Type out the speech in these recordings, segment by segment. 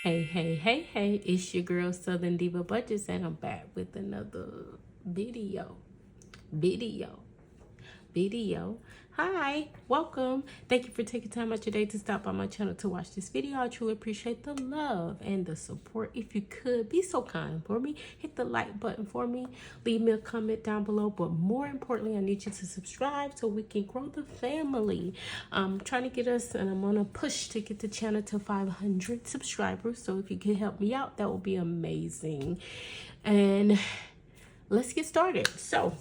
Hey, it's your girl Southern Diva Budgets, and I'm back with another video. Video. Hi, welcome. Thank you for taking time out your day to stop by my channel to watch this video. I truly appreciate the love and the support. If you could be so kind for me, hit the like button for me, leave me a comment down below, but more importantly, I need you to subscribe so we can grow the family. I'm trying to get us, and I'm on a push to get the channel to 500 subscribers, so if you could help me out, that would be amazing. And let's get started. So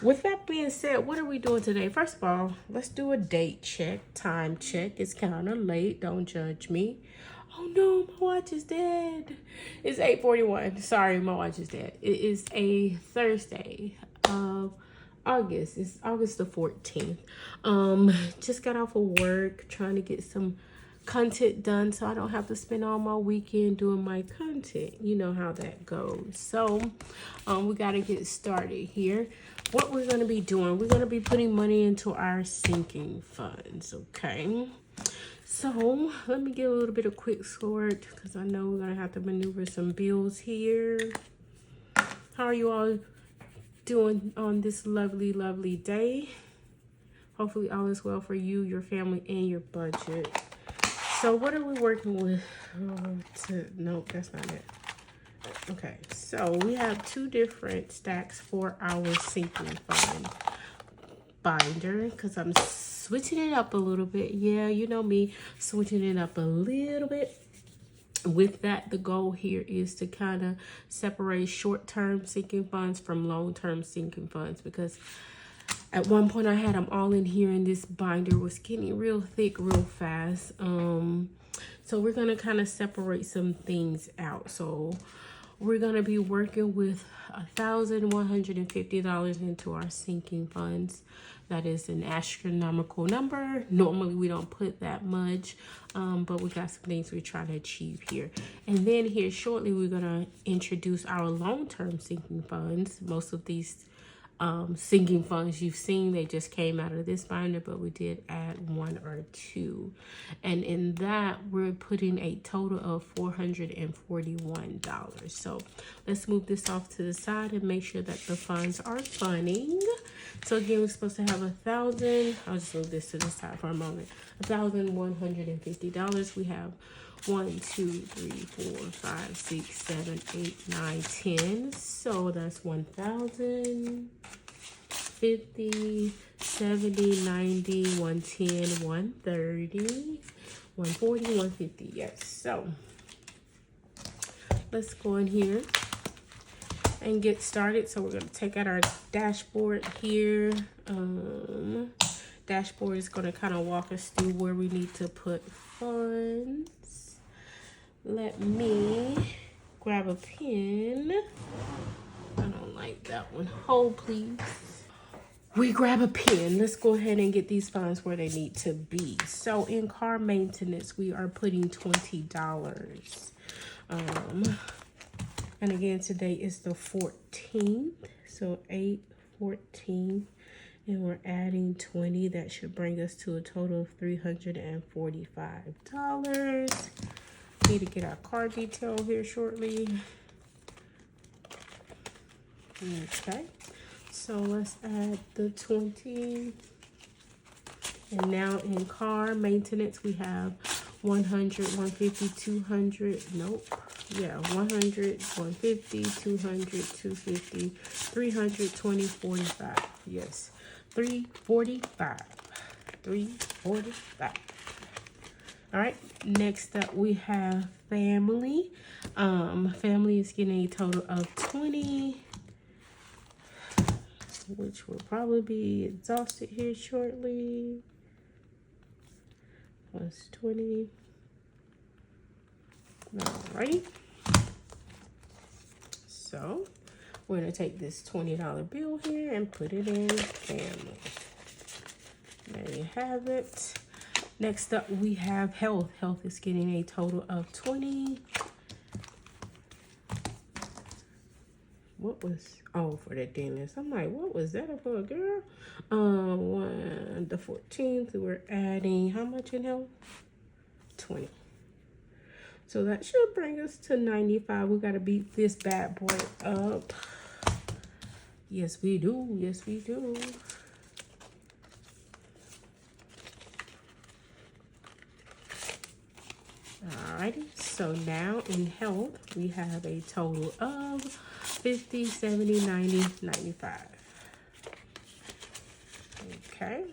with that being said, what are we doing today? First of all, let's do a date check, time check. It's kind of late, don't judge me. Oh no, my watch is dead. It's 8:41. Sorry, my watch is dead. It is a Thursday of August. It's August the 14th. Just got off of work, trying to get some content done so I don't have to spend all my weekend doing my content. You know how that goes. So we got to get started here. What we're going to be doing, we're going to be putting money into our sinking funds. Okay, so let me get a little bit of quick sort because I know we're going to have to maneuver some bills here. How are you all doing on this lovely day? Hopefully all is well for you, your family, and your budget. So what are we working with? Nope, that's not it. Okay, so we have two different stacks for our sinking fund binder because I'm switching it up a little bit. Yeah, you know me, switching it up a little bit. With that, the goal here is to kind of separate short-term sinking funds from long-term sinking funds, because at one point I had them all in here and this binder was getting real thick real fast. So we're going to kind of separate some things out. So we're going to be working with $1,150 into our sinking funds. That is an astronomical number. Normally we don't put that much, but we got some things we're trying to achieve here. And then here shortly we're going to introduce our long-term sinking funds. Most of these sinking funds you've seen, they just came out of this binder, but we did add one or two, and in that we're putting a total of $441. So let's move this off to the side and make sure that the funds are funding. So again, we're supposed to have $1,000. I'll just move this to the side for a moment. $1,150. We have 1, 2, 3, 4, 5, 6, 7, 8, 9, 10. So that's 1,000, 50, 70, 90, 110, 130, 140, 150. Yes. So let's go in here and get started. So we're going to take out our dashboard here. Dashboard is going to kind of walk us through where we need to put funds. Let me grab a pen. I don't like that one. Hold, please. We grab a pen. Let's go ahead and get these funds where they need to be. So in car maintenance, we are putting $20. And again, today is the 14th. So 8/14. And we're adding 20. That should bring us to a total of $345. Need to get our car detail here shortly. Okay, so let's add the 20. And now in car maintenance, we have 100, 150, 200. Nope. Yeah, 100, 150, 200, 250, 300, 20, 45. Yes, 345. 345. All right, next up we have family. Family is getting a total of 20, which will probably be exhausted here shortly. Plus 20. All right. So we're gonna take this $20 bill here and put it in family. There you have it. Next up, we have health. Health is getting a total of 20. What was, oh, for the dentist. I'm like, what was that for a girl? The 14th, we're adding how much in health? 20. So that should bring us to 95. We got to beat this bad boy up. Yes, we do. Yes, we do. Alrighty, so now in health, we have a total of 50, 70, 90, 95. Okay.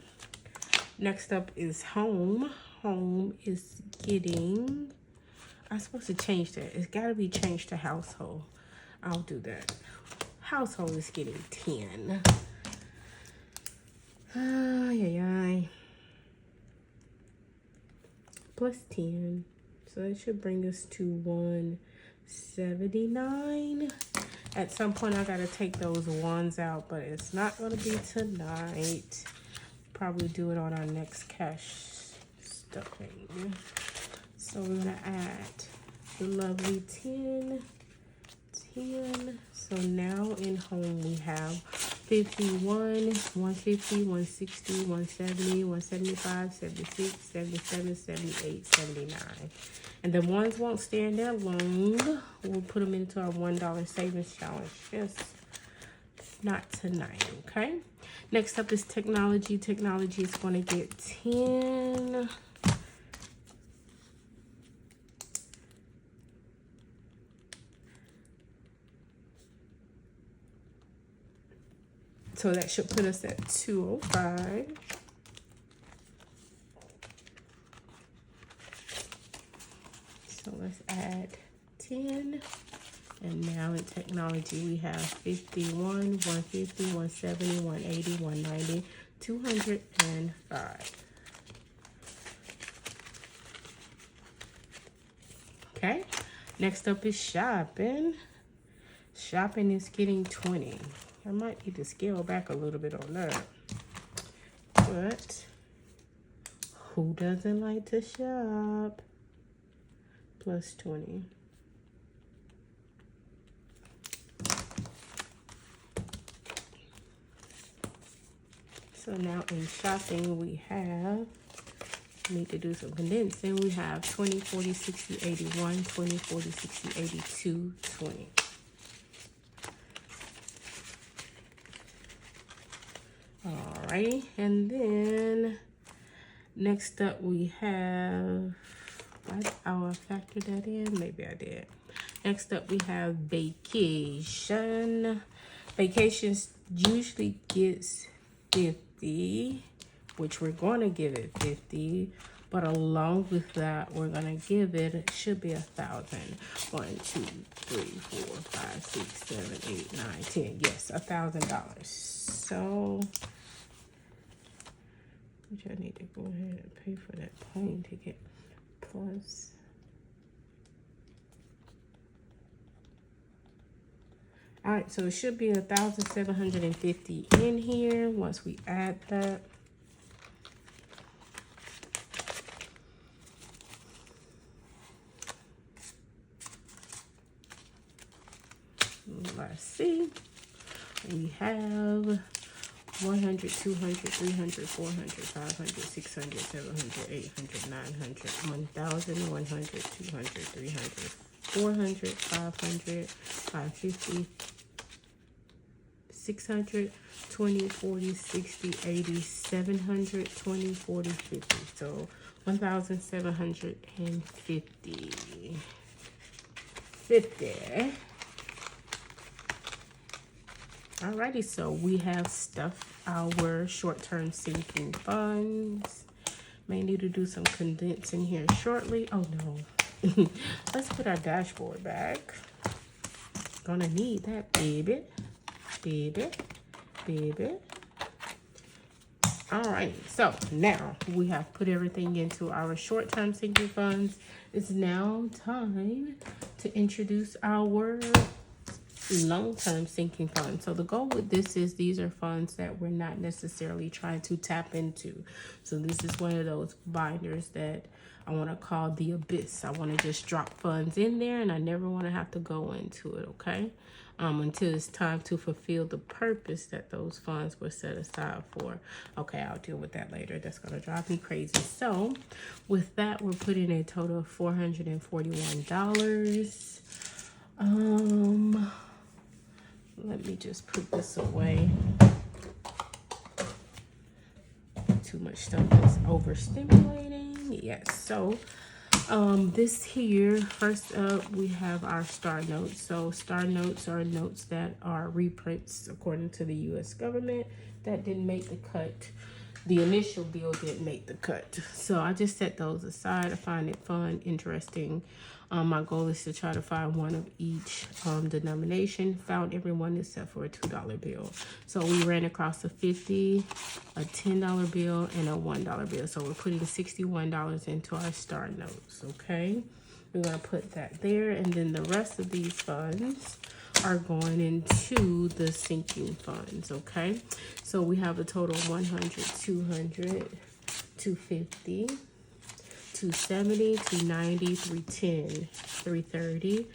Next up is home. Home is getting, I'm supposed to change that. It's got to be changed to household. I'll do that. Household is getting 10. Ay. Plus 10. So that should bring us to 179. At some point, I got to take those ones out, but it's not going to be tonight. Probably do it on our next cash stuffing. So we're going to add the lovely 10. So now in home, we have 51, 150, 160, 170, 175, 76, 77, 78, 79. And the ones won't stand there long. We'll put them into our $1 savings challenge. Just not tonight, okay? Next up is technology. Technology is going to get 10. So that should put us at 205. So let's add 10. And now in technology, we have 51, 150, 170, 180, 190, 205. Okay. Next up is shopping. Shopping is getting 20. I might need to scale back a little bit on that. But who doesn't like to shop? Plus 20. So now in shopping, we have, need to do some condensing. We have 20, 40, 60, 81, 20, 40, 60, 82, 20. Alrighty, and then next up we have, I'll factor that in, maybe I did. Next up we have vacation. Vacations usually gets 50, which we're going to give it 50, but along with that, we're going to give it, it should be 1,000. 1, 2, 3, 4, 5, 6, 7, 8, 9, 10. Yes, $1,000. So, which I need to go ahead and pay for that plane ticket plus. All right, so it should be 1,750 in here once we add that. Let's see. We have 100, 200, 300, 400, 500, 600, 700, 800, 900, 1,000, 100, 200, 300, 400, 500, 550, 600, 20, 40, 60, 80, 700, 20, 40, 50. So 1,750. 50. Alrighty, so we have stuffed our short-term sinking funds. May need to do some condensing here shortly. Oh no. Let's put our dashboard back. Gonna need that, baby. Baby. Alright, so now we have put everything into our short-term sinking funds. It's now time to introduce our long-term sinking fund. So the goal with this is these are funds that we're not necessarily trying to tap into. So this is one of those binders that I want to call the abyss. I want to just drop funds in there and I never want to have to go into it, okay? until it's time to fulfill the purpose that those funds were set aside for. Okay, I'll deal with that later. That's gonna drive me crazy. So with that, we're putting a total of $441. Let me just put this away. Too much stuff is overstimulating. Yes, so this here, first up, we have our star notes. So star notes are notes that are reprints according to the U.S. government that didn't make the cut. The initial bill didn't make the cut. So I just set those aside. I find it fun, interesting. My goal is to try to find one of each denomination. Found everyone except for a $2 bill. So we ran across a 50, a $10 bill, and a $1 bill. So we're putting $61 into our star notes, okay? We're gonna put that there, and then the rest of these funds are going into the sinking funds, okay? So we have a total of 100, 200, 250, 270, 290, 310, 330,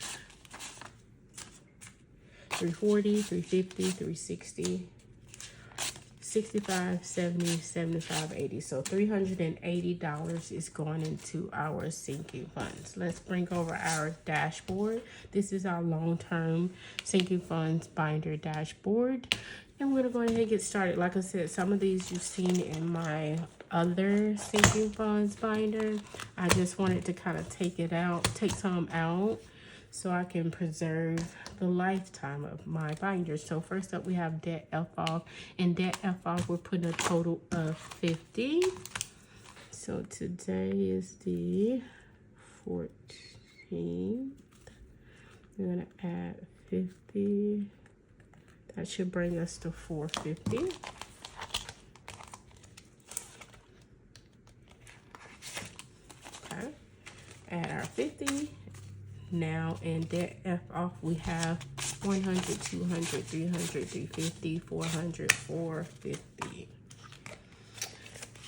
340, 350, 360, 65, 70, 75, 80. So $380 is going into our sinking funds. Let's bring over our dashboard. This is our long-term sinking funds binder dashboard. And we're gonna go ahead and get started. Like I said, some of these you've seen in my other sinking funds binder. I just wanted to kind of take some out so I can preserve the lifetime of my binder. So first up, we have debt F-off. And debt F-off, we're putting a total of 50. So today is the 14th. We're gonna add 50. That should bring us to 450. Okay, add our 50. Now in debt F-off, we have 100, 200, 300, 350, 400, 450.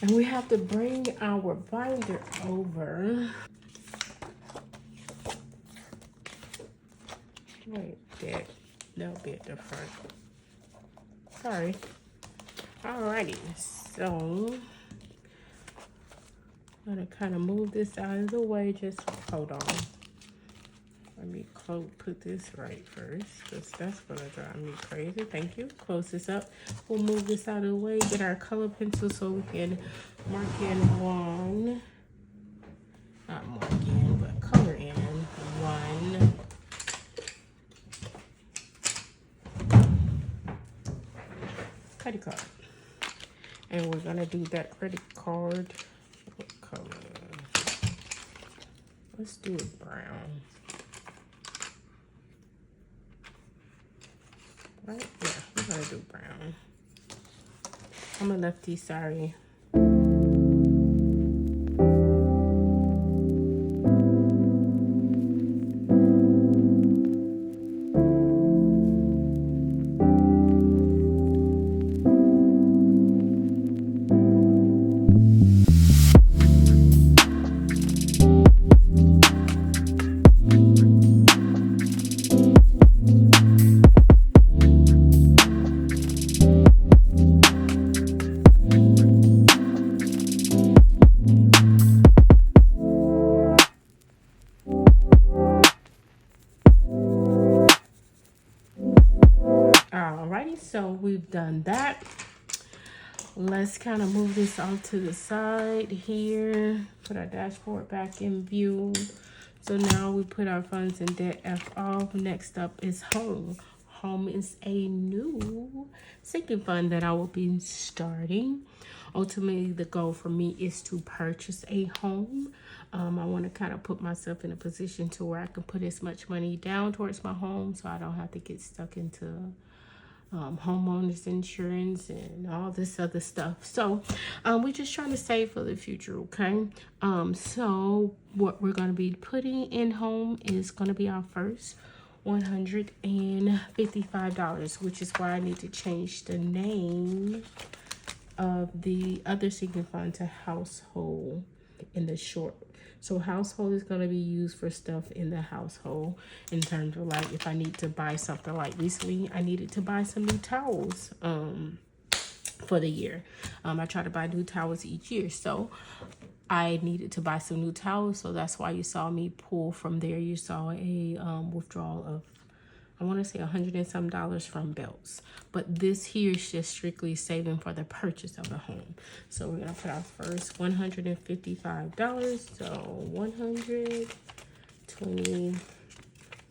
And we have to bring our binder over. Wait, debt. That'll be at the front. Sorry. Alrighty, so I'm gonna kind of move this out of the way. Just hold on. Let me put this right first, because that's gonna drive me crazy. Thank you. Close this up. We'll move this out of the way. Get our color pencil so we can mark in one. Not mark in, but color in one. Credit card. And we're gonna do that credit card. What color? Let's do it brown. Right? Yeah, we're gonna do brown. I'm a lefty, sorry. Alrighty, so we've done that. Let's kind of move this off to the side here. Put our dashboard back in view. So now we put our funds in debt F-off. Next up is home. Home is a new sinking fund that I will be starting. Ultimately, the goal for me is to purchase a home. I want to kind of put myself in a position to where I can put as much money down towards my home so I don't have to get stuck into homeowners insurance and all this other stuff. So we're just trying to save for the future, okay? So what we're going to be putting in home is going to be our first $155, which is why I need to change the name of the other sinking fund to household in the short. So household is going to be used for stuff in the household, in terms of like if I need to buy something. Like recently I needed to buy some new towels for the year. I try to buy new towels each year, so I needed to buy some new towels, so that's why you saw me pull from there. You saw a withdrawal of, I want to say $100 and some from belts. But this here is just strictly saving for the purchase of the home. So we're going to put our first $155. So 100, 20,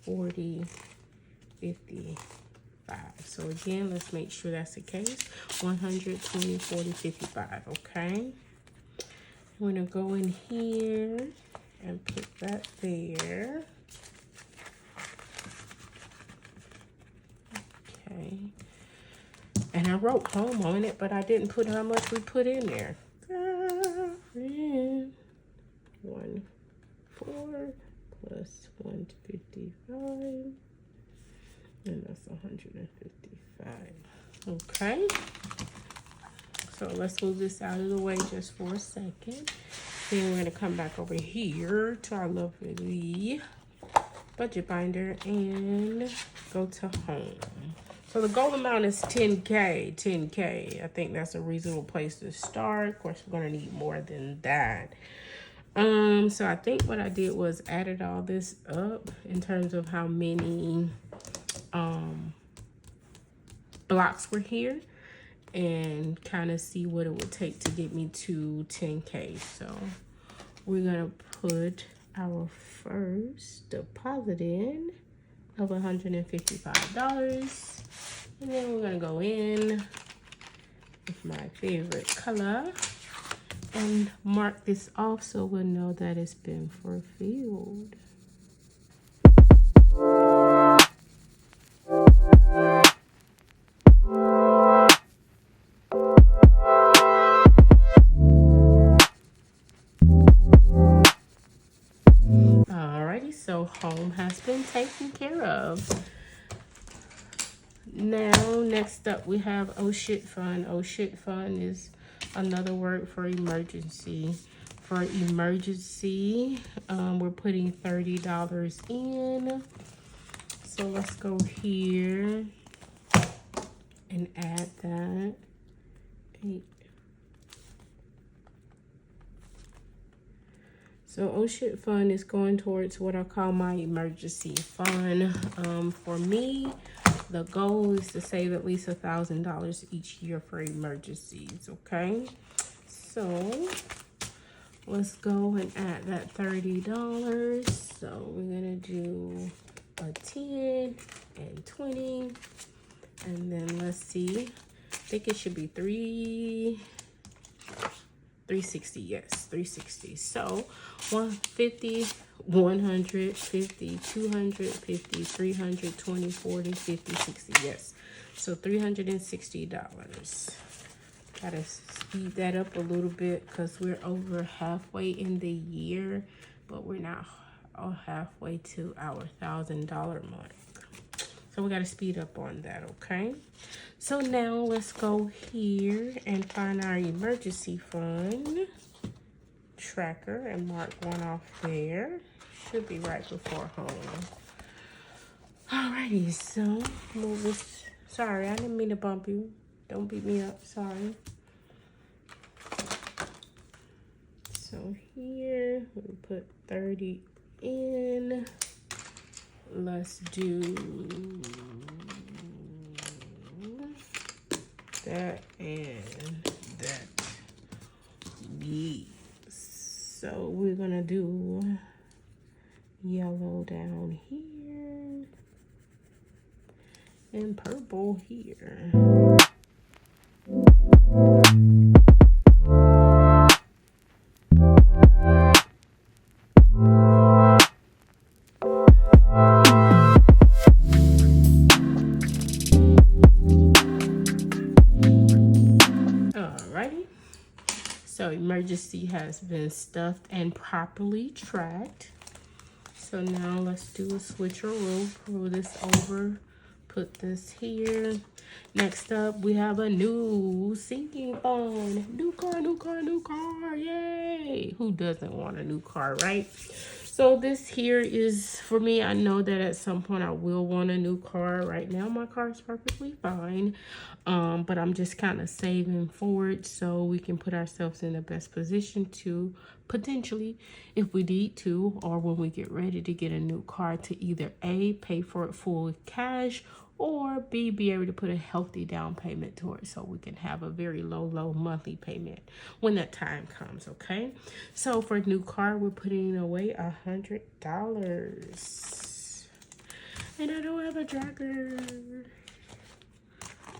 40, 50, 5. So again, let's make sure that's the case. 100, 20, 40, 55. Okay. I'm going to go in here and put that there. Okay. And I wrote home on it, but I didn't put how much we put in there. 1, 4 plus 155. And that's 155. Okay. So let's move this out of the way just for a second. Then we're going to come back over here to our lovely budget binder and go to home. So the goal amount is 10K. 10K. I think that's a reasonable place to start. Of course, we're going to need more than that. So I think what I did was added all this up in terms of how many blocks were here, and kind of see what it would take to get me to 10K. So we're gonna put our first deposit in of $155, and then we're gonna go in with my favorite color and mark this off so we'll know that it's been fulfilled. So home has been taken care of. Now, next up we have oh shit fund. Oh shit fund is another word for emergency. For emergency, we're putting $30 in. So let's go here and add that. 8. So oh shit fund is going towards what I call my emergency fund. For me, the goal is to save at least $1,000 each year for emergencies, okay? So let's go and add that $30. So we're gonna do a 10 and 20, and then let's see, I think it should be 360, yes, 360. So 150, 150, 250, 300, 20, 40, 50, 60, yes. So $360. Gotta speed that up a little bit because we're over halfway in the year, but we're not halfway to our $1,000 mark. So we gotta speed up on that, okay? So now let's go here and find our emergency fund tracker and mark one off there. Should be right before home. Alrighty, so move this. Sorry, I didn't mean to bump you. Don't beat me up, sorry. So here we put 30 in. Let's do that and that. Yes. So we're gonna do yellow down here and purple here. So emergency has been stuffed and properly tracked. So now let's do a switcheroo. Pull this over, put this here. Next up, we have a new sinking fund. New car, new car, new car. Yay! Who doesn't want a new car, right? So this here is, for me, I know that at some point I will want a new car. Right now, my car is perfectly fine. But I'm just kind of saving forward so we can put ourselves in the best position to potentially, if we need to, or when we get ready to get a new car, to either A, pay for it full cash, or B, be able to put a healthy down payment towards so we can have a very low monthly payment when that time comes, okay? So for a new car, we're putting away $100. And I don't have a tracker.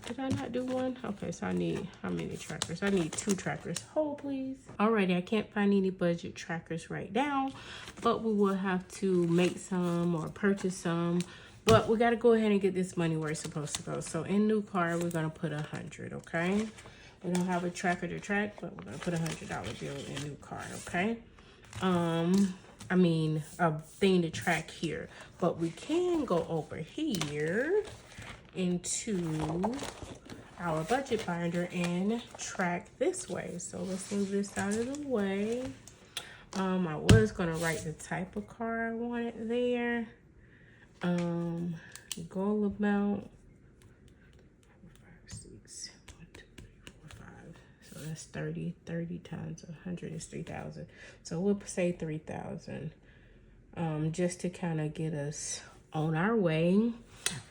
Did I not do one? Okay, so I need, how many trackers? I need 2 trackers. Hold, please. Alrighty, I can't find any budget trackers right now, but we will have to make some or purchase some. But we got to go ahead and get this money where it's supposed to go. So in new car, we're going to put 100, okay? We don't have a tracker to track, but we're going to put $100 bill in new car, okay? I mean, a thing to track here. But we can go over here into our budget binder and track this way. So let's move this out of the way. I was going to write the type of car I wanted there. Goal amount 4, 5, 6, 1, 2, 3, 4, 5. So that's 30 times 100 is 3,000. So we'll say 3,000, just to kind of get us on our way.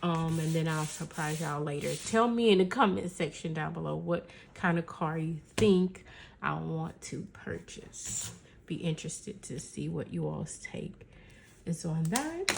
And then I'll surprise y'all later. Tell me in the comment section down below what kind of car you think I want to purchase. Be interested to see what you all's take is on that.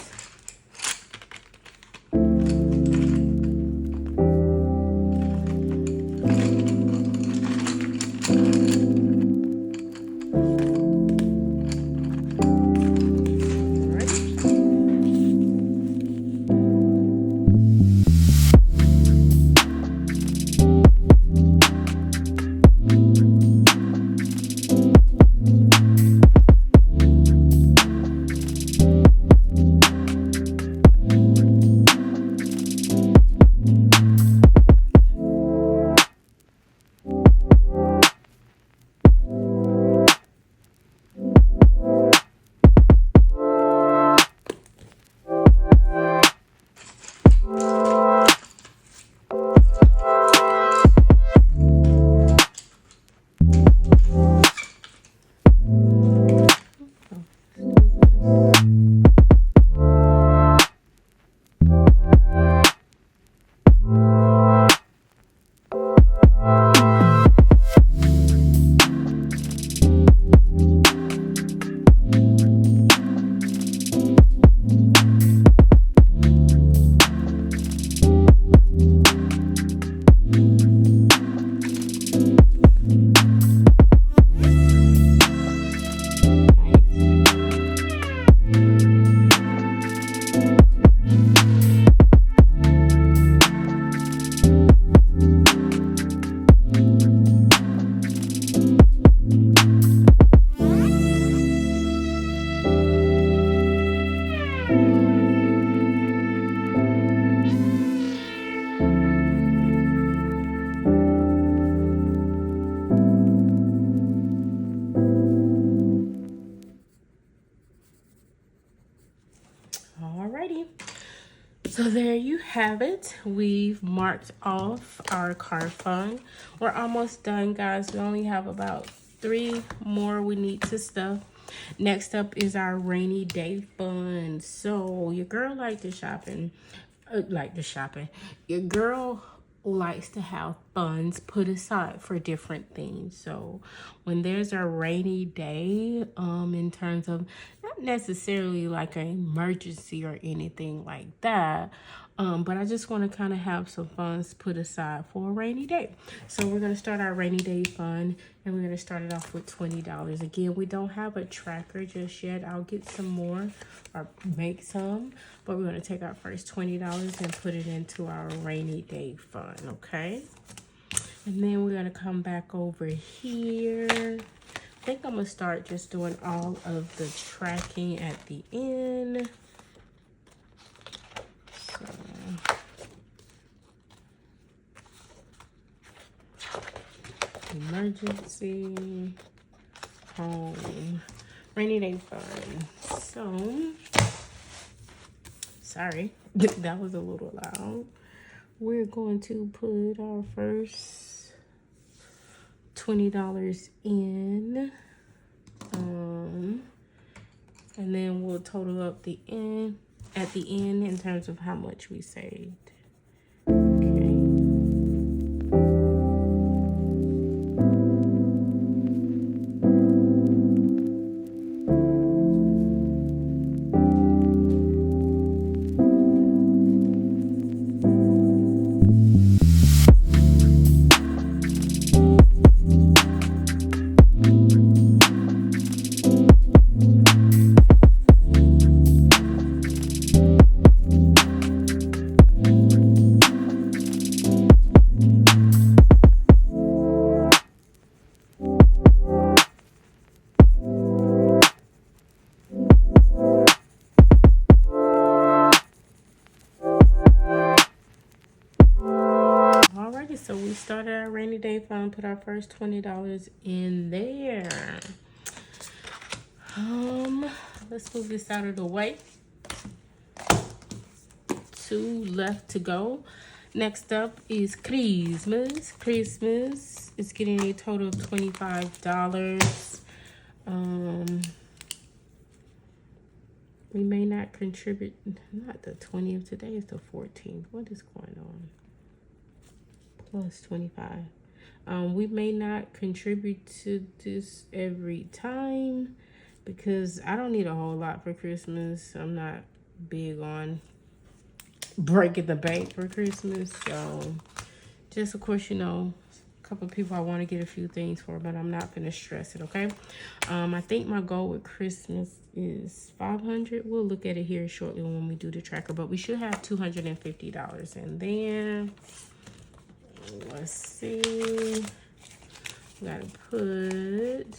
Alrighty, so there you have it. We've marked off our car fund. We're almost done, guys. We only have about 3 more we need to stuff. Next up is our rainy day fund. So your girl likes to shopping. Your girl likes to have funds put aside for different things. So when there's a rainy day, in terms of not necessarily like an emergency or anything like that, but I just want to kind of have some funds put aside for a rainy day. So we're going to start our rainy day fund, and we're going to start it off with $20. Again, we don't have a tracker just yet. I'll get some more or make some, but we're going to take our first $20 and put it into our rainy day fund, okay? And then we're going to come back over here. I think I'm going to start just doing all of the tracking at the end. So emergency home rainy day fund. So, sorry, that was a little loud. We're going to put our first $20 in, and then we'll total up the end at the end in terms of how much we saved. Okay. So we started our rainy day fund, put our first $20 in there. Let's move this out of the way. 2 left to go. Next up is Christmas. Christmas is getting a total of $25. We may not contribute, not the 20th, today is the 14th. What is going on? Plus 25. We may not contribute to this every time because I don't need a whole lot for Christmas. I'm not big on breaking the bank for Christmas. So just, of course, you know, a couple of people I want to get a few things for, but I'm not gonna stress it, okay? I think my goal with Christmas is $500. We'll look at it here shortly when we do the tracker, but we should have $250 in there. Let's see. We gotta put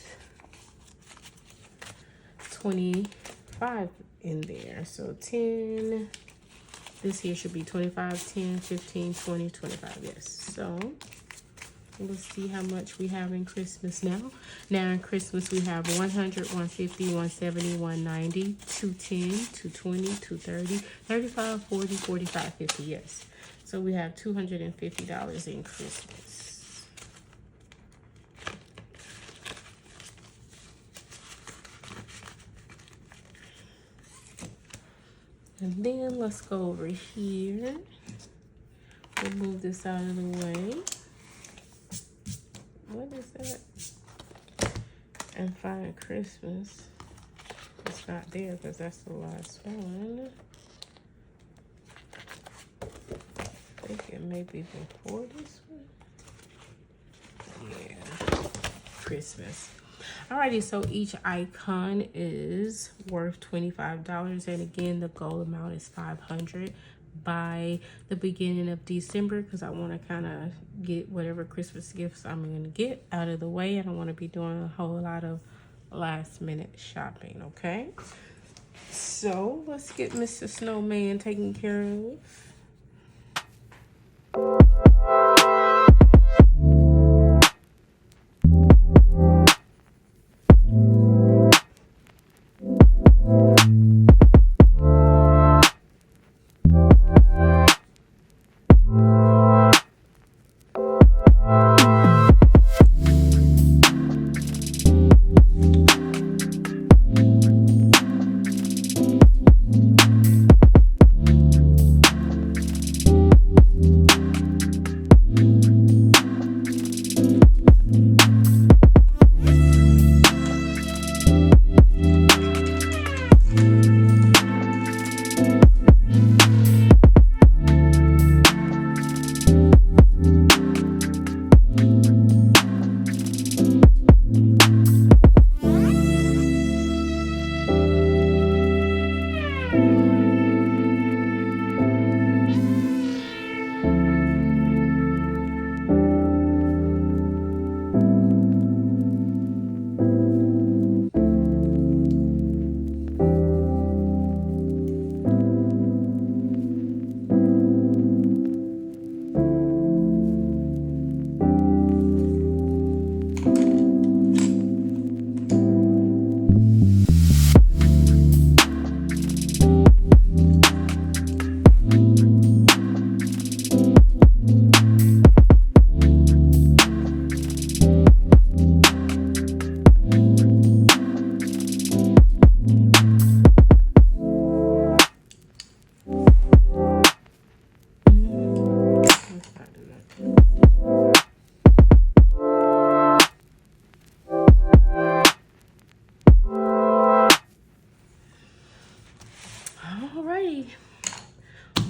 25 in there. So 10. This here should be 25, 10, 15, 20, 25. Yes. So let's see how much we have in Christmas now. Now in Christmas we have 100, 150, 170, 190, 210, 220, 230, 35, 40, 45, 50. Yes. So we have $250 in Christmas. And then let's go over here. We'll move this out of the way. What is that? And find Christmas. It's not there because that's the last one. I think it may be before this one. Yeah, Christmas. Alrighty, so each icon is worth $25, and again, the goal amount is $500 by the beginning of December because I want to kind of get whatever Christmas gifts I'm going to get out of the way. I don't want to be doing a whole lot of last minute shopping, okay? So let's get Mr. Snowman taken care of.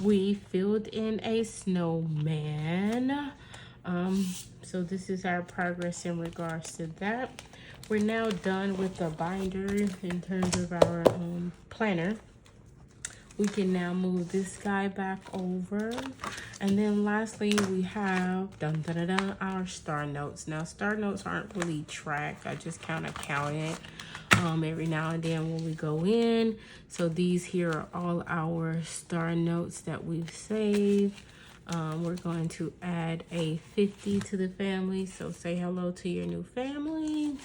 we filled in a snowman. So this is our progress in regards to that. We're now done with the binder in terms of our planner. We can now move this guy back over. And then lastly, we have our star notes. Now, star notes aren't really tracked. I just kind of count it every now and then when we go in. So these here are all our star notes that we've saved. We're going to add a 50 to the family. So say hello to your new family.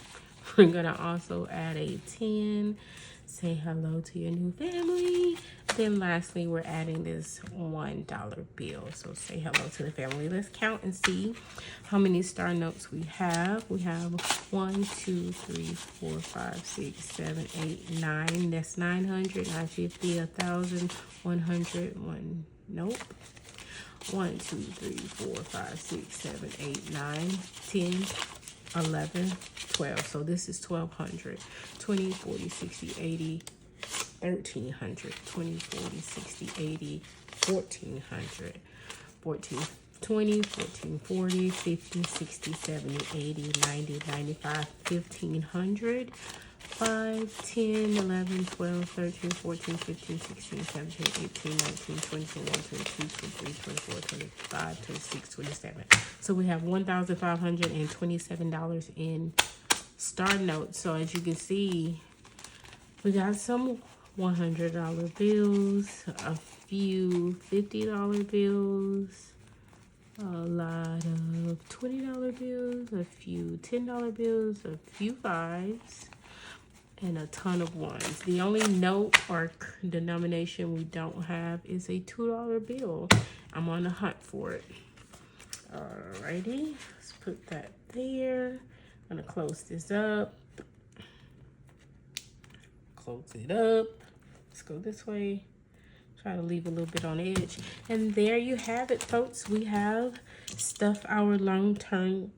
We're going to also add a 10. Say hello to your new family. Then lastly, we're adding this $1 bill. So say hello to the family. Let's count and see how many star notes we have. We have 1, 2, 3, 4, 5, 6, 7, 8, 9. That's 900, 950, 1,000, 100, one. Nope. 1, 2, 3, 4, 5, 6, 7, 8, 9, 10, 11, 12. So this is 1,200. 20, 40, 60, 80, 1,300. 20, 40, 60, 80, 1,400. 14, 20, 14, 40, 50, 60, 70, 80, 90, 95, 1,500. 5, 10, 11, 12, 13, 14, 15, 16, 17, 18, 19, 20, 21, 22, 23, 24, 25, 26, 27. So we have $1,527 in star notes. So as you can see, we got some $100 bills, a few $50 bills, a lot of $20 bills, a few $10 bills, a few 5s, and a ton of 1s. The only note or denomination we don't have is a $2 bill. I'm on the hunt for it. Alrighty, let's put that there. I'm gonna close this up. Close it up. Let's go this way. Try to leave a little bit on the edge. And there you have it, folks. We have stuffed our long-term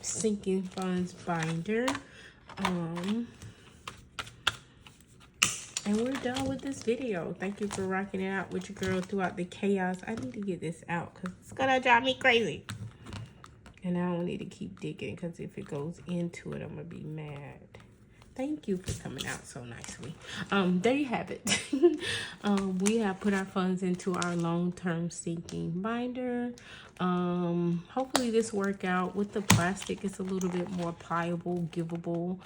sinking funds binder. And we're done with this video. Thank you for rocking it out with your girl throughout the chaos. I need to get this out because it's gonna drive me crazy. And I don't need to keep digging because if it goes into it, I'm gonna be mad. Thank you for coming out so nicely. There you have it. We have put our funds into our long-term sinking binder. Hopefully this work out. With the plastic, it's a little bit more pliable, givable.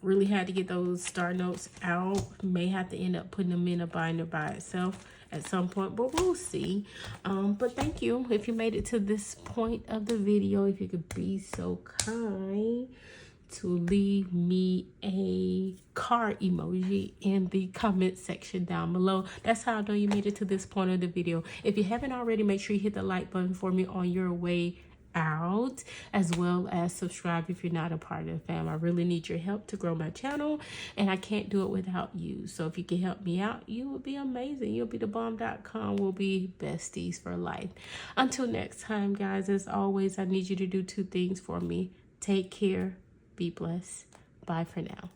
Really had to get those star notes out. May have to end up putting them in a binder by itself at some point, but we'll see. But thank you if you made it to this point of the video. If you could be so kind to leave me a car emoji in the comment section down below. That's how I know you made it to this point of the video. If you haven't already, make sure you hit the like button for me on your way out, as well as subscribe if you're not a part of the fam. I really need your help to grow my channel, and I can't do it without you. So if you can help me out, you will be amazing. You'll be the bomb.com. We'll be besties for life. Until next time, guys, as always, I need you to do 2 things for me. Take care, be blessed. Bye for now.